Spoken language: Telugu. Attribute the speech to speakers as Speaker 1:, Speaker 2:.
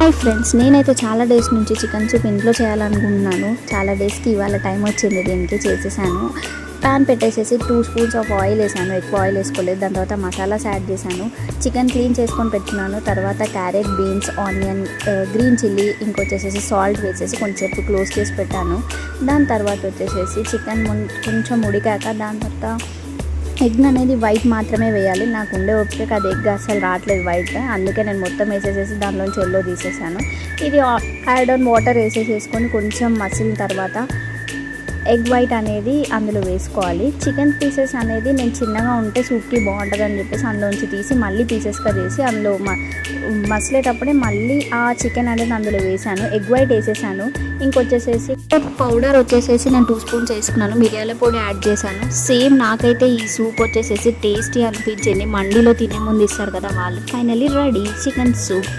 Speaker 1: హాయ్ ఫ్రెండ్స్, నేనైతే చాలా డేస్ నుంచి చికెన్ సూప్ ఇంట్లో చేయాలనుకుంటున్నాను. చాలా డేస్కి ఇవాళ టైం వచ్చింది, దీనికి చేసేసాను. ప్యాన్ పెట్టేసేసి 2 స్పూన్స్ ఆఫ్ ఆయిల్ వేసాను. ఎక్కువ ఆయిల్ వేసుకోలేదు. దాని తర్వాత మసాలాస్ యాడ్ చేశాను. చికెన్ క్లీన్ చేసుకొని పెట్టుకున్నాను. తర్వాత carrot, beans, onion, green chilli, ఇంకొచ్చేసేసి సాల్ట్ వేసేసి కొంచెంసేపు క్లోజ్ చేసి పెట్టాను. దాని తర్వాత వచ్చేసేసి చికెన్ కొంచెం ఉడికాక దాని తర్వాత ఎగ్ అనేది వైట్ మాత్రమే వేయాలి. నాకు ఉండే ఓపిక అది ఎగ్ అసలు రావట్లేదు వైట్, అందుకే నేను మొత్తం వేసేసేసి దానిలోంచి ఎల్లో తీసేసాను. ఇది యాడ్ ఆన్ వాటర్ వేసేసేసుకొని కొంచెం మసిలిన తర్వాత ఎగ్ వైట్ అనేది అందులో వేసుకోవాలి. చికెన్ పీసెస్ అనేది నేను చిన్నగా ఉంటే సూప్కి బాగుంటుంది అని చెప్పేసి అందులోంచి తీసి మళ్ళీ పీసెస్గా చేసి అందులో మసిలేటప్పుడే మళ్ళీ ఆ చికెన్ అనేది అందులో వేసాను. ఎగ్ వైట్ వేసేసాను. ఇంకొచ్చేసేసి పౌడర్ వచ్చేసేసి నేను 2 స్పూన్స్ వేసుకున్నాను. మిరియాల పొడి యాడ్ చేశాను. సేమ్ నాకైతే ఈ సూప్ వచ్చేసేసి టేస్టీ అనిపించింది. మండీలో తినే ముందు ఇస్తారు కదా వాళ్ళు. Finally ready chicken soup.